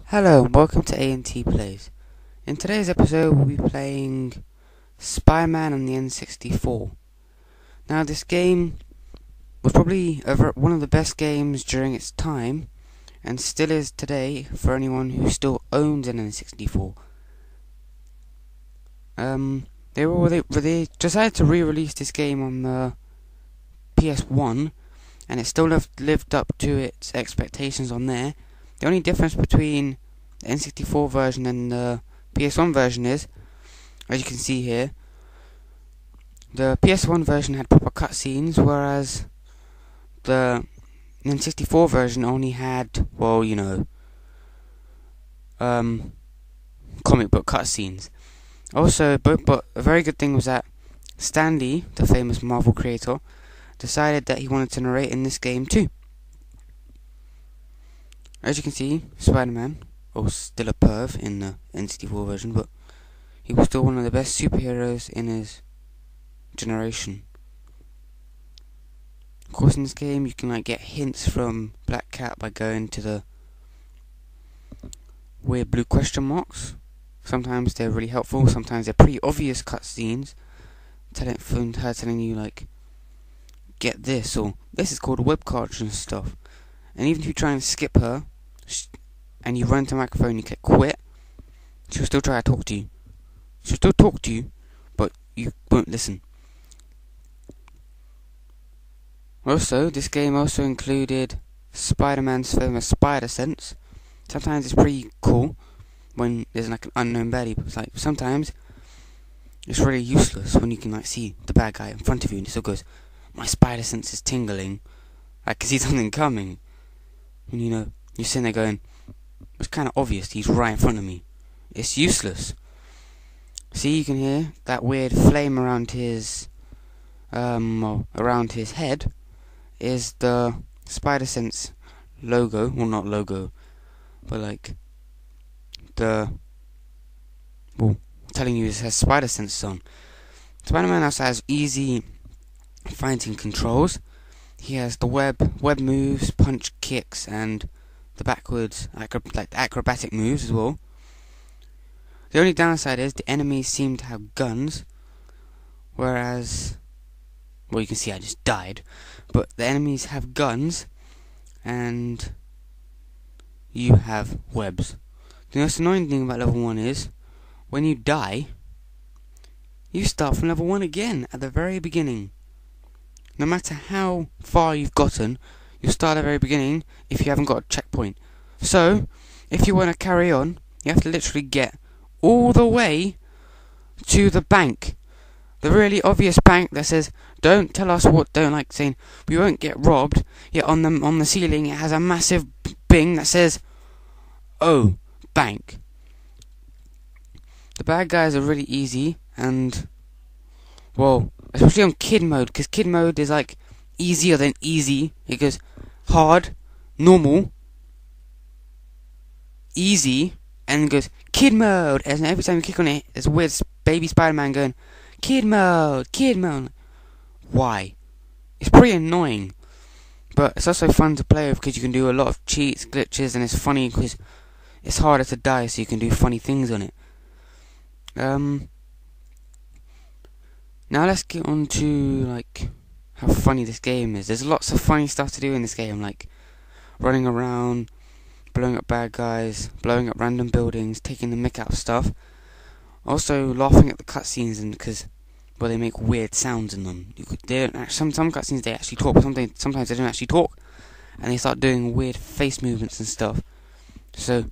Hello and welcome to AandTPlays. In today's episode we'll be playing Spiderman on the N64. Now this game was probably one of the best games during its time and still is today for anyone who still owns an N64. They decided to re-release this game on the PS1 and it still lived up to its expectations on there. The only difference between the N64 version and the PS1 version is, as you can see here, the PS1 version had proper cutscenes, whereas the N64 version only had, well, you know, comic book cutscenes. Also, but a very good thing was that Stan Lee, the famous Marvel creator, decided that he wanted to narrate in this game too. As you can see, Spider-Man was still a perv in the N64 version, but he was still one of the best superheroes in his generation. Of course, in this game, you can get hints from Black Cat by going to the weird blue question marks. Sometimes they're really helpful. Sometimes they're pretty obvious cutscenes, telling you get this, or this is called a web cartridge and stuff. And even if you try and skip her, and you run to the microphone, you click quit, she'll still try to talk to you. She'll still talk to you, but you won't listen. Also, this game also included Spider-Man's famous spider sense. Sometimes it's pretty cool when there's an unknown baddie, but sometimes it's really useless when you can see the bad guy in front of you and it still goes, my spider sense is tingling, I can see something coming. And you're sitting there going, it's kind of obvious he's right in front of me. It's useless. See, you can hear that weird flame around his head is the Spider Sense logo. Well, not logo, but telling you it has Spider Sense on. Spider-Man also has easy fighting controls. He has the web moves, punch kicks, and the backwards acrobatic moves as well. The only downside is the enemies seem to have guns, whereas, well, you can see I just died, but the enemies have guns and you have webs. The most annoying thing about level 1 is when you die, you start from level 1 again at the very beginning. No matter how far you've gotten, you'll start at the very beginning if you haven't got a checkpoint. So, if you want to carry on, you have to literally get all the way to the bank. The really obvious bank that says, don't tell us what, saying, we won't get robbed. Yet on the ceiling it has a massive bing that says, oh, bank. The bad guys are really easy and, well, especially on kid mode, because kid mode is easier than easy. It goes hard, normal, easy, and it goes kid mode. And every time you click on it, there's a weird baby Spider-Man going, kid mode, kid mode. Why? It's pretty annoying, but it's also fun to play with because you can do a lot of cheats, glitches, and it's funny because it's harder to die, so you can do funny things on it. Now let's get on to how funny this game is. There's lots of funny stuff to do in this game, like running around, blowing up bad guys, blowing up random buildings, taking the mick out of stuff. Also laughing at the cutscenes, and because they make weird sounds in them. Some cutscenes they actually talk, but sometimes they don't actually talk, and they start doing weird face movements and stuff. So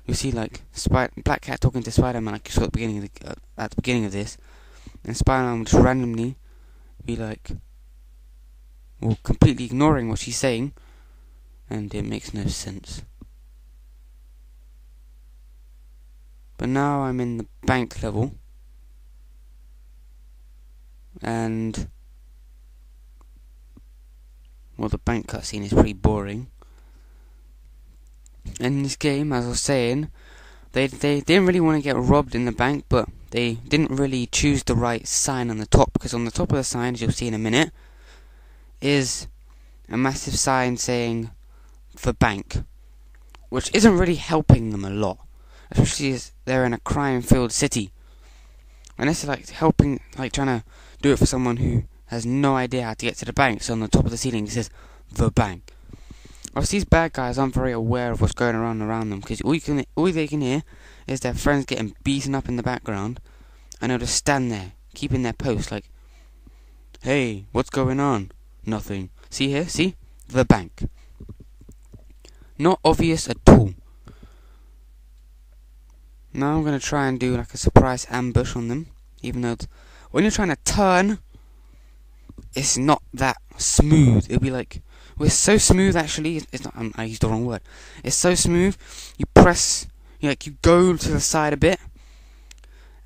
you see Black Cat talking to Spider-Man like you saw at the beginning of this. And Spider-Man will just randomly be completely ignoring what she's saying, and it makes no sense. But now I'm in the bank level, and, well, the bank cutscene is pretty boring. And in this game, as I was saying, they didn't really want to get robbed in the bank, but they didn't really choose the right sign on the top, because on the top of the sign, as you'll see in a minute, is a massive sign saying the bank. which isn't really helping them a lot, especially as they're in a crime-filled city. Unless they're like helping, like trying to do it for someone who has no idea how to get to the bank. So on the top of the ceiling it says the bank. Obviously, these bad guys aren't very aware of what's going on around them, because all they can hear is their friends getting beaten up in the background, and they'll just stand there, keeping their post, like, "Hey, what's going on?" "Nothing." "See here, see? The bank." Not obvious at all. Now I'm going to try and do like a surprise ambush on them, even though when you're trying to turn, it's not that smooth. It'll be like, well, it's so smooth actually, it's not, I used the wrong word. It's so smooth, you press, you go to the side a bit,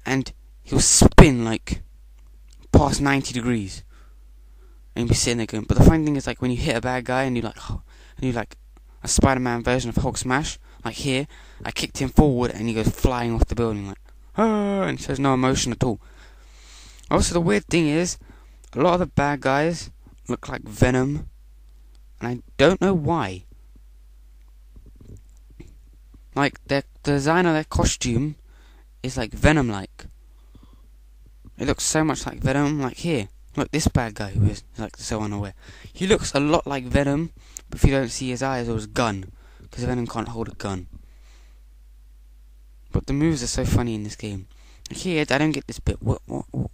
and he'll spin like past 90 degrees. And you'll be sitting there going, but the funny thing is, like, when you hit a bad guy and you like a Spiderman version of Hulk Smash, like here, I kicked him forward and he goes flying off the building like, ah, and shows no emotion at all. Also, the weird thing is, a lot of the bad guys look like Venom, and I don't know why. Like, the design of their costume is like Venom-like. It looks so much like Venom. Like here, look, this bad guy who is like so unaware. He looks a lot like Venom, but if you don't see his eyes or his gun, because Venom can't hold a gun. But the moves are so funny in this game. Like here, I don't get this bit. What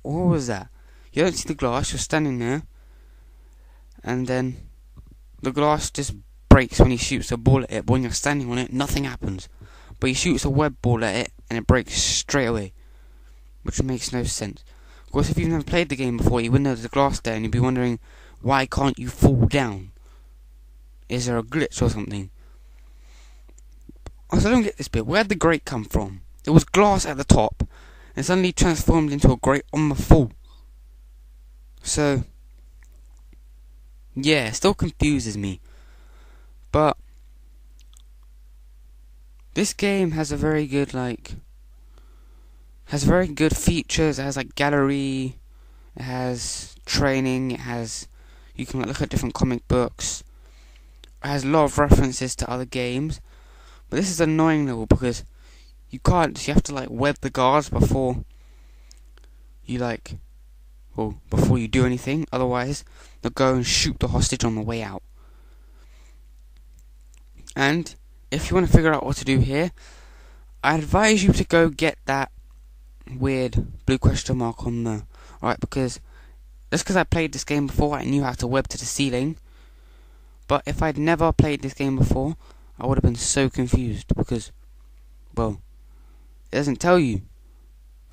was that? You don't see the glass. You're standing there, and then the glass just breaks when he shoots a ball at it. But when you're standing on it, nothing happens. But he shoots a web ball at it, and it breaks straight away, which makes no sense. Of course, if you've never played the game before, you wouldn't know there's a glass there, and you'd be wondering, why can't you fall down? Is there a glitch or something? Also, I don't get this bit. Where'd the grate come from? There was glass at the top, and suddenly transformed into a grate on the fall. So, yeah, it still confuses me. But this game has a very good, has very good features. It has like gallery, it has training, it has, you can look at different comic books. It has a lot of references to other games. But this is an annoying level because you have to like web the guards before you before you do anything. Otherwise, they'll go and shoot the hostage on the way out. And if you want to figure out what to do here, I advise you to go get that weird blue question mark on the right, because just because I played this game before, I knew how to web to the ceiling. But if I'd never played this game before, I would have been so confused because, well, it doesn't tell you.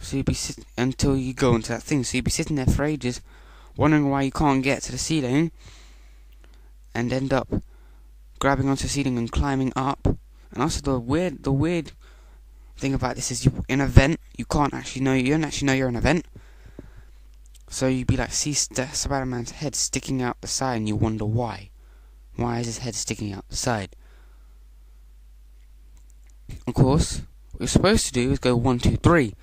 So you'd be until you go into that thing. So you'd be sitting there for ages, wondering why you can't get to the ceiling, and end up grabbing onto the ceiling and climbing up. And also the weird thing about this is, you in a vent, you don't actually know you're in a vent. So you'd be like, see Spider-Man's head sticking out the side, and you wonder why. Why is his head sticking out the side? Of course, what you're supposed to do is go 1, 2, 3.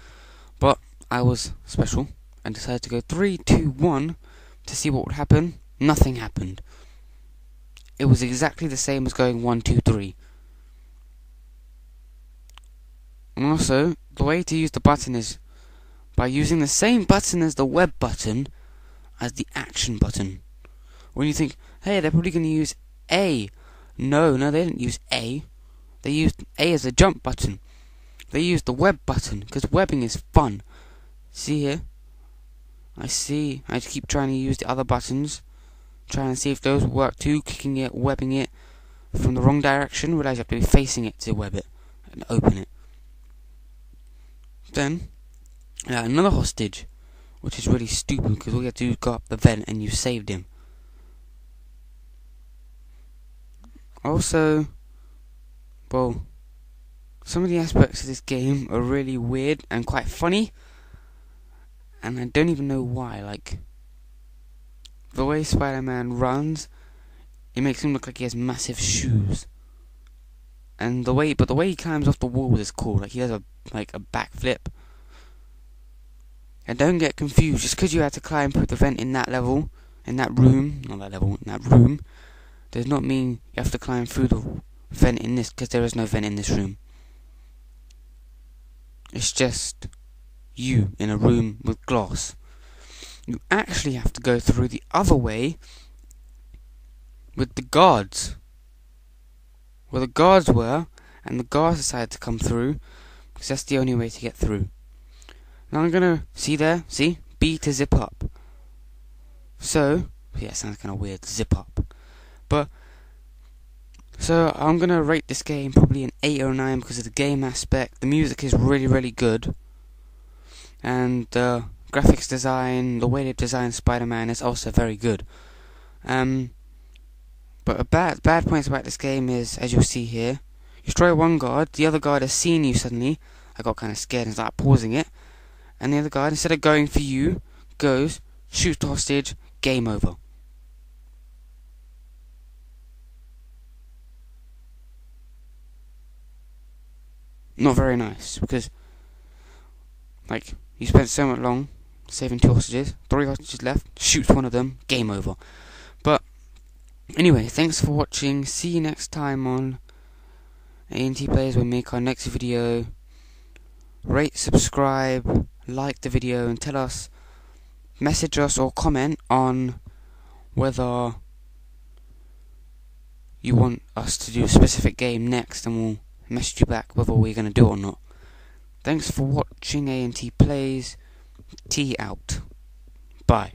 But I was special and decided to go 3, 2, 1 to see what would happen. Nothing happened. It was exactly the same as going 1, 2, 3. And also, the way to use the button is by using the same button as the web button as the action button. When you think, hey, they're probably going to use A. No, they didn't use A. They used A as a jump button. They used the web button, because webbing is fun. See here? I keep trying to use the other buttons, trying to see if those work too, kicking it, webbing it from the wrong direction. Realize you have to be facing it to web it and open it. Then, another hostage, which is really stupid, because all you have to do is go up the vent and you saved him. Also, well, some of the aspects of this game are really weird and quite funny, and I don't even know why. Like, the way Spider-Man runs, it makes him look like he has massive shoes. And the way he climbs off the walls is cool. Like, he does a backflip. And don't get confused, just because you had to climb through the vent in that level, in that room, does not mean you have to climb through vent in this, because there is no vent in this room. It's just you in a room with glass. You actually have to go through the other way with the guards, where the guards were, and the guards decided to come through because that's the only way to get through. Now I'm gonna see B to zip up. So yeah, it sounds kind of weird, zip up, but so I'm gonna rate this game probably an 8 or 9 because of the game aspect. The music is really, really good, and the graphics design, the way they designed Spider-Man is also very good. But a bad points about this game is, as you'll see here, you destroy one guard, the other guard has seen you suddenly. I got kind of scared and started pausing it, and the other guard, instead of going for you, goes, shoots the hostage, game over. Not very nice, because like you spent so much long saving 2 hostages, 3 hostages left, shoots one of them, game over. But anyway, thanks for watching. See you next time on AandTPlays. We'll make our next video. Rate, subscribe, like the video, and tell us, message us or comment on whether you want us to do a specific game next, and we'll message you back whether we're going to do it or not. Thanks for watching AandTPlays. T out. Bye.